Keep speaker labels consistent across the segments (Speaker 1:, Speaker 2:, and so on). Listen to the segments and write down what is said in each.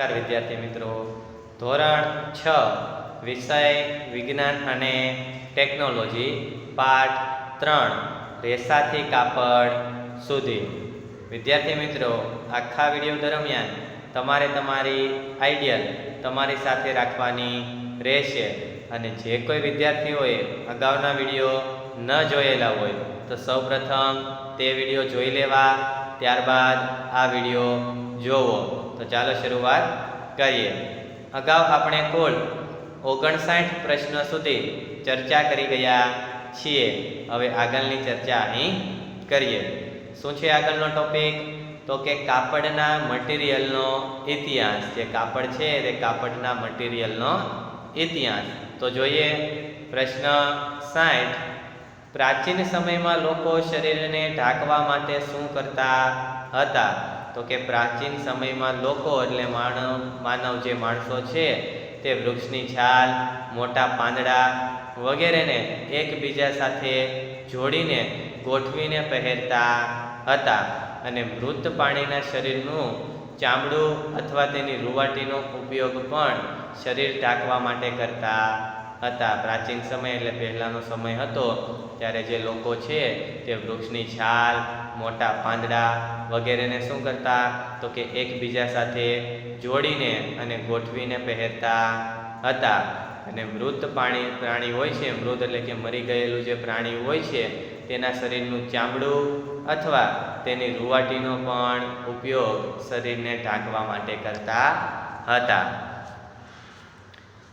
Speaker 1: નમસ્કાર વિદ્યાર્થી મિત્રો, ધોરણ 6 વિષય વિજ્ઞાન અને ટેકનોલોજી પાઠ 3 રેસાથી કાપડ સુધી. વિદ્યાર્થી મિત્રો, આખા વિડીયો દરમિયાન તમારે તમારી આઈડિયલ તમારી સાથે રાખવાની રહેશે અને જે કોઈ વિદ્યાર્થીઓએ અગાઉના વિડીયો ન જોયેલા હોય તો સૌપ્રથમ તે વિડીયો જોઈ લેવા, ત્યારબાદ આ વિડીયો જોવો. તો ચાલો શરૂઆત કરીએ. અગાઉ આપણે કુલ 59 પ્રશ્નો સુધી ચર્ચા કરી ગયા છીએ. હવે આગળની ચર્ચા અહીં કરીએ. શું છે આગળનો ટોપિક? તો કે કાપડના મટીરિયલનો ઇતિહાસ. જે કાપડ છે તે કાપડના મટીરિયલનો ઇતિહાસ. તો જોઈએ પ્રશ્ન 60. પ્રાચીન સમયમાં લોકો શરીરને ઢાંકવા માટે શું કરતા હતા? તો કે પ્રાચીન સમયમાં લોકો એટલે માનવ જે માણસો છે તે વૃક્ષની છાલ, મોટા પાંદડા વગેરેને એકબીજા સાથે જોડીને ગોઠવીને પહેરતા હતા અને મૃત પ્રાણીના શરીરનું ચામડું અથવા તેની રૂંવાટીનો ઉપયોગ પણ શરીર ઢાંકવા માટે કરતા હતા. પ્રાચીન સમય એટલે પહેલાંનો સમય હતો ત્યારે જે લોકો છે તે વૃક્ષની છાલ, મોટા પાંદડા વગેરેને શું કરતા? તો કે એકબીજા સાથે જોડીને અને ગોઠવીને પહેરતા હતા. અને મૃત પ્રાણી હોય છે, મૃત એટલે કે મરી ગયેલું જે પ્રાણી હોય છે તેના શરીરનું ચામડું અથવા તેની રૂંવાટીનો પણ ઉપયોગ શરીરને ઢાંકવા માટે કરતા હતા.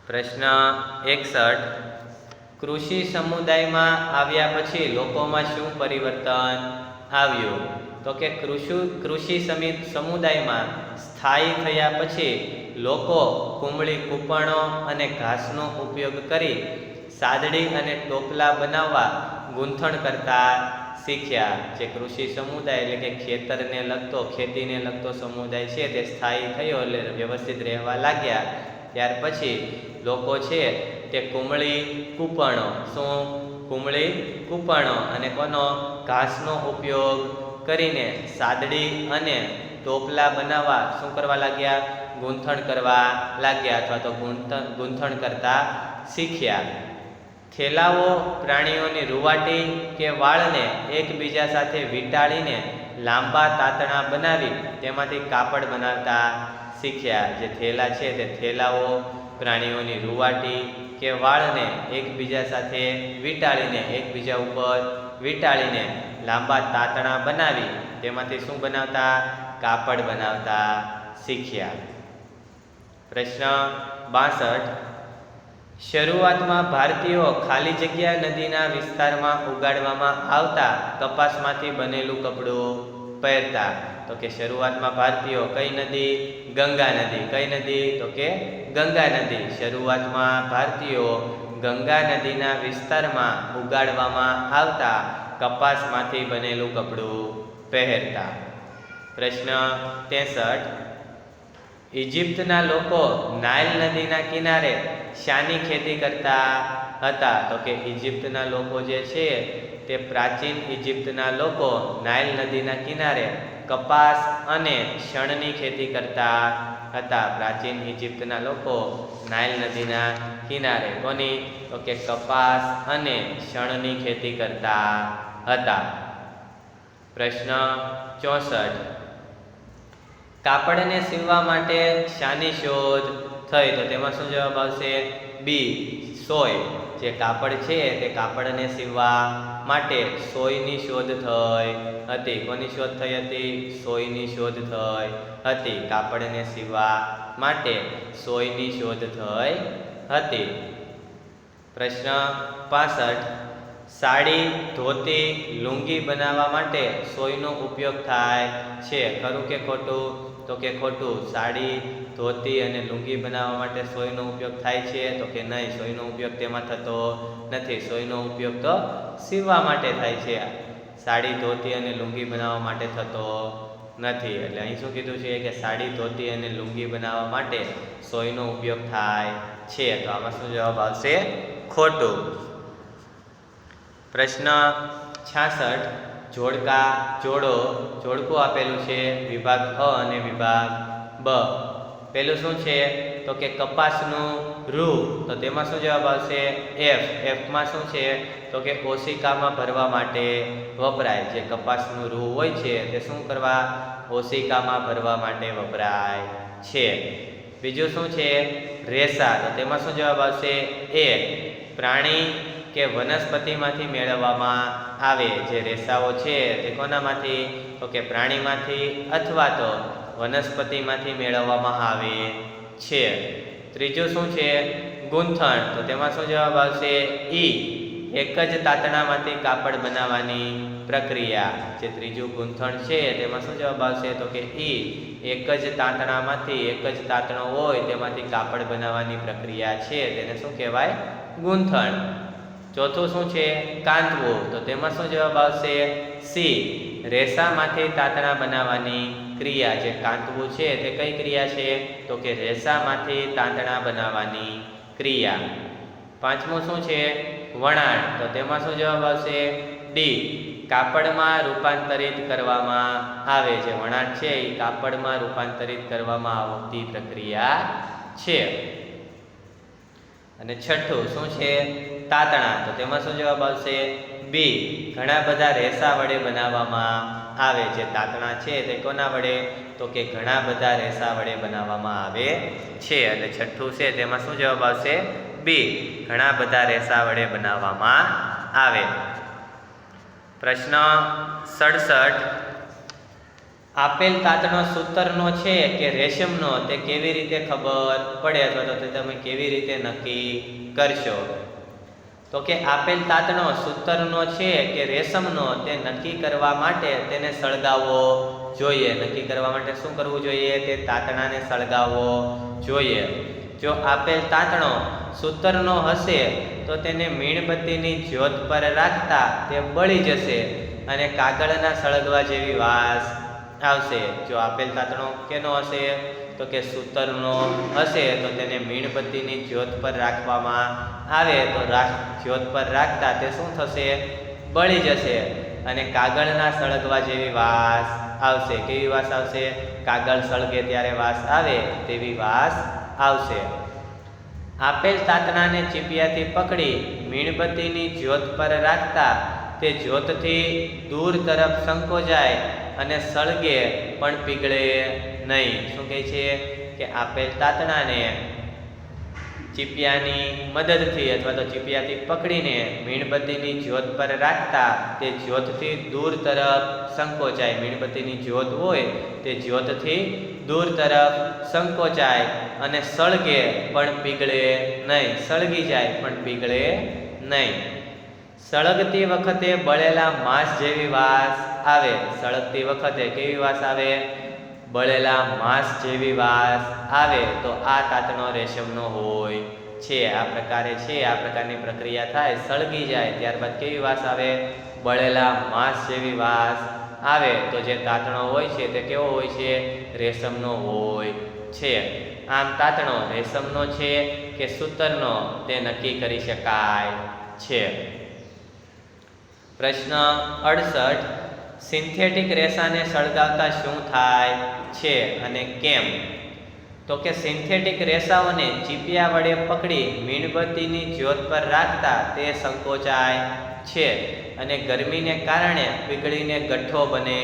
Speaker 1: પ્રશ્ન 61. કૃષિ સમુદાયમાં આવ્યા પછી લોકોમાં શું પરિવર્તન આવ્યું? તો કે કૃષિ સમુદાયમાં સ્થાયી થયા પછી લોકો કુમળી કૂપણો અને ઘાસનો ઉપયોગ કરી સાદડી અને ટોપલા બનાવવા ગૂંથણ કરતા શીખ્યા. જે કૃષિ સમુદાય એટલે કે ખેતરને લગતો, ખેતીને લગતો સમુદાય છે તે સ્થાયી થયો એટલે વ્યવસ્થિત રહેવા લાગ્યા. ત્યાર પછી લોકો છે તે કુમળી કૂપણો, શું કુમળી કૂપણો અને કોનો ઘાસનો ઉપયોગ કરીને સાદડી અને ટોપલા બનાવવા શું કરવા લાગ્યા? ગૂંથણ કરવા લાગ્યા અથવા તો ગૂંથણ કરતા શીખ્યા. થેલાઓ પ્રાણીઓની રૂંવાટી કે વાળને એકબીજા સાથે વીંટાળીને લાંબા તાતણા બનાવી તેમાંથી કાપડ બનાવતા શીખ્યા. જે થેલા છે તે થેલાઓ પ્રાણીઓની રૂંવાટી કે વાળને એકબીજા સાથે વીંટાળીને, એકબીજા ઉપર વીંટાળીને લાંબા તાતણા બનાવી તેમાંથી શું બનાવતા? કાપડ બનાવતા શીખ્યા. પ્રશ્ન 62. શરૂઆતમાં ભારતીયો ખાલી જગ્યા નદીના વિસ્તારમાં ઉગાડવામાં આવતા કપાસમાંથી બનેલું કપડું પહેરતા. તો કે શરૂઆતમાં ભારતીયો કઈ નદી? ગંગા નદી. કઈ નદી? તો કે ગંગા નદી. શરૂઆતમાં ભારતીયો ગંગા નદીના વિસ્તારમાં ઉગાડવામાં આવતા કપાસમાંથી બનેલું કપડું પહેરતા. પ્રશ્ન 63. ઇજિપ્તના લોકો નાઇલ નદીના કિનારે શાની ખેતી કરતા હતા? તો કે ઇજિપ્તના લોકો જે છે તે પ્રાચીન ઇજિપ્તના લોકો નાઇલ નદીના કિનારે કપાસ અને શણની ખેતી કરતા હતા. પ્રાચીન ઇજિપ્તના લોકો નાઇલ નદીના કિનારે કોની? તો કે કપાસ અને શણની ખેતી કરતા હતા. પ્રશ્ન 64. કાપડને સીવવા માટે શાની શોધ થઈ? તો તેમાં શું જવાબ આવશે? બી, સોય. જે કાપડ છે તે કાપડને સીવવા માટે સોયની શોધ થઈ હતી. કોની શોધ થઈ હતી? સોયની શોધ થઈ હતી. કાપડને સીવવા માટે સોયની શોધ થઈ હતી. પ્રશ્ન 65. સાડી, ધોતી, લુંગી બનાવવા માટે સોયનો ઉપયોગ થાય છે. ખરું કે ખોટું? તો કે ખોટું. સાડી, ધોતી અને લુંગી બનાવવા માટે સોયનો ઉપયોગ થાય છે? તો કે નહીં, સોયનો ઉપયોગ તેમાં થતો નથી. સોયનો ઉપયોગ તો સીવવા માટે થાય છે. સાડી, ધોતી અને લુંગી બનાવવા માટે થતો નથી. એટલે અહીં શું કીધું છે કે સાડી, ધોતી અને લુંગી બનાવવા માટે સોયનો ઉપયોગ થાય છે. તો આમાં શું જવાબ આવશે? ખોટું. પ્રશ્ન 66. જોડકા જોડો. જોડકું આપેલું છે વિભાગ અ અને વિભાગ બ. પહેલું શું છે તો કે કપાસનું રૂ, તો તેમાં શું જવાબ આવશે એફ. એફમાં શું છે તો કે ઓશિકામાં ભરવા માટે વપરાય. જે કપાસનું રૂ હોય છે તે શું કરવા ઓશિકામાં ભરવા માટે વપરાય છે. બીજું શું છે રેસા, તો તેમાં શું જવાબ આવશે એ. પ્રાણી કે વનસ્પતિમાંથી મેળવવામાં આવે. જે રેસાઓ છે તે કોનામાંથી તો કે પ્રાણીમાંથી અથવા તો વનસ્પતિમાંથી મેળવવામાં આવે છે. ત્રીજું શું છે ગૂંથણ, તો તેમાં શું જવાબ આવશે ઈ. એક જ તાંતણામાંથી કાપડ બનાવવાની પ્રક્રિયા. જે ત્રીજું ગૂંથણ છે તેમાં શું જવાબ આવશે તો કે ઈ. એક જ તાંતણામાંથી, એક જ તાંતણો હોય તેમાંથી કાપડ બનાવવાની પ્રક્રિયા છે તેને શું કહેવાય ગૂંથણ. ચોથું શું છે કાંતવું, તો તેમાં શું જવાબ આવશે સી. રેસામાંથી તાંતણા બનાવવાની ક્રિયા. જે કાંતવું છે તે કઈ ક્રિયા છે તો કે રેસામાંથી તાંતણા બનાવવાની ક્રિયા. પાંચમું શું છે વણાટ, તો તેમાં શું જવાબ આવશે ડી. કાપડમાં રૂપાંતરિત કરવામાં આવે. જે વણાટ છે એ કાપડમાં રૂપાંતરિત કરવામાં આવતી પ્રક્રિયા છે. અને છઠ્ઠું શું છે તાંતણા, તો તેમાં શું જવાબ આવશે બી. ઘણા બધા રેસા વડે બનાવવામાં આવે. જે તાંતણા છે તે કોના વડે તો કે ઘણા બધા રેસા વડે બનાવવામાં આવે છે. અને છઠ્ઠું છે તેમાં શું જવાબ આવશે બી. ઘણા બધા રેસા વડે બનાવવામાં આવે. પ્રશ્ન 67. આપેલ તાંતણો સૂતરનો છે કે રેશમનો તે કેવી રીતે ખબર પડે અથવા તો તે તમે કેવી રીતે નક્કી કરશો? તો કે આપેલ તાંતણો સૂતરનો છે કે રેશમનો તે નક્કી કરવા માટે તેને સળગાવવો જોઈએ. નક્કી કરવા માટે શું કરવું જોઈએ? તે તાંતણાને સળગાવવો જોઈએ. જો આપેલ તાંતણો સૂતરનો હશે તો તેને મીણબત્તીની જ્યોત પર રાખતા તે બળી જશે અને કાગળના સળગવા જેવી વાસ આવશે. જો આપેલ તાંતણો કેનો હશે તો કે સૂતરનો હશે તો તેને મીણબત્તીની જ્યોત પર રાખવામાં આવે તો જ્યોત પર રાખતા તે શું થશે બળી જશે અને કાગળના સળગવા જેવી વાસ આવશે. કેવી વાસ આવશે? કાગળ સળગે ત્યારે વાસ આવે તેવી વાસ આવશે. આપેલ તાંતણાને ચીપિયાથી પકડી મીણબત્તીની જ્યોત પર રાખતા તે જ્યોતથી દૂર તરફ સંકોચાય અને સળગે પણ પીગળે નહીં. શું કહે છે કે આપેલ તાંતણાને ચીપિયાની મદદથી અથવા તો ચીપિયાથી પકડીને મીણબત્તીની જ્યોત પર રાખતા તે જ્યોતથી દૂર તરફ સંકોચાય. મીણબત્તીની જ્યોત હોય તે જ્યોતથી દૂર તરફ સંકોચાય અને સળગે પણ પીગળે નહીં. સળગી જાય પણ પીગળે નહીં. સળગતી વખતે બળેલા માંસ જેવી વાસ આવે. સળગતી વખતે કેવી વાસ આવે? બળેલા માંસ જેવી વાસ આવે. તો આ તાંતણો રેશમનો હોય છે. આ પ્રકારે છે, આ પ્રકારની પ્રક્રિયા થાય, સળગી જાય ત્યારબાદ કેવી વાસ આવે? બળેલા માંસ જેવી વાસ આવે. તો જે તાંતણો હોય છે તે કેવો હોય છે? રેશમનો હોય છે. આમ તાંતણો રેશમનો છે કે સૂતરનો તે નક્કી કરી શકાય છે. પ્રશ્ન 68. સિન્થેટિક રેસાને સળગાવતા શું થાય છે અને કેમ? તો કે સિન્થેટિક રેસાઓને ચીપિયા વડે પકડી મીણબત્તીની જ્યોત પર રાખતા તે સંકોચાય છે અને ગરમીને કારણે પીગળીને ગઠ્ઠો બને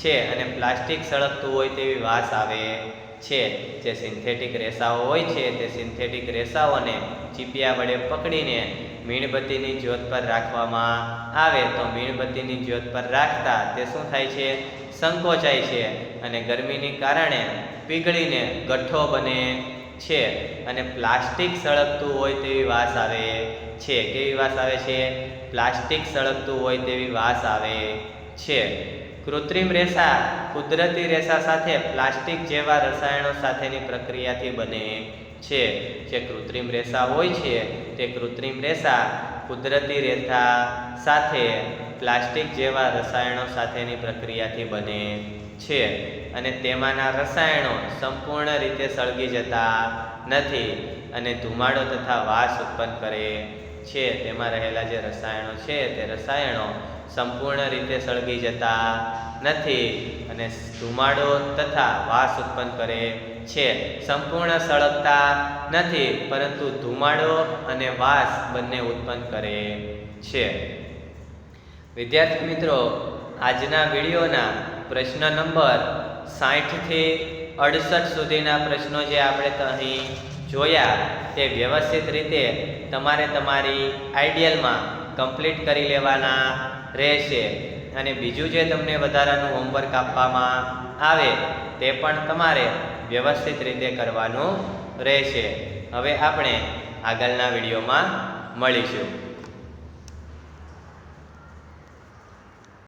Speaker 1: છે અને પ્લાસ્ટિક સળગતું હોય તેવી વાસ આવે છે. જે સિન્થેટિક રેસાઓ હોય છે તે સિન્થેટિક રેસાઓને ચીપિયા વડે પકડીને મીણબત્તીની જ્યોત પર રાખવામાં આવે તો મીણબત્તીની જ્યોત પર રાખતા તે શું થાય છે? સંકોચાય છે અને ગરમીને કારણે પીગળીને ગઠ્ઠો બને છે અને પ્લાસ્ટિક સળગતું હોય તેવી વાસ આવે છે. કેવી વાસ આવે છે? પ્લાસ્ટિક સળગતું હોય તેવી વાસ આવે છે. કૃત્રિમ રેસા કુદરતી રેસા સાથે પ્લાસ્ટિક જેવા રસાયણો સાથેની પ્રક્રિયાથી બને છે. જે કૃત્રિમ રેસા હોય છે તે કૃત્રિમ રેસા કુદરતી રેસા સાથે પ્લાસ્ટિક જેવા રસાયણો સાથેની પ્રક્રિયાથી બને છે અને તેમાંના રસાયણો સંપૂર્ણ રીતે સળગી જતા નથી અને ધુમાડો તથા વાસ ઉત્પન્ન કરે છે. તેમાં રહેલા જે રસાયણો છે તે રસાયણો સંપૂર્ણ રીતે સળગી જતા નથી અને ધુમાડો તથા વાસ ઉત્પન્ન કરે છે. સંપૂર્ણ સળગતા નથી, પરંતુ ધુમાડો અને વાસ બંને ઉત્પન્ન કરે છે. વિદ્યાર્થી મિત્રો, આજના વિડીયોના પ્રશ્ન નંબર 60 થી 68 સુધીના પ્રશ્નો જે આપણે અહીં જોયા તે વ્યવસ્થિત રીતે તમારે તમારી આઈડિયલમાં કમ્પ્લીટ કરી લેવાના રહેશે. અને બીજું જે તમને વધારાનું હોમવર્ક આપવામાં આવે તે પણ તમારે વ્યવસ્થિત રીતે કરવાનું રહેશે. હવે આપણે આગળના વિડીયોમાં મળીશું.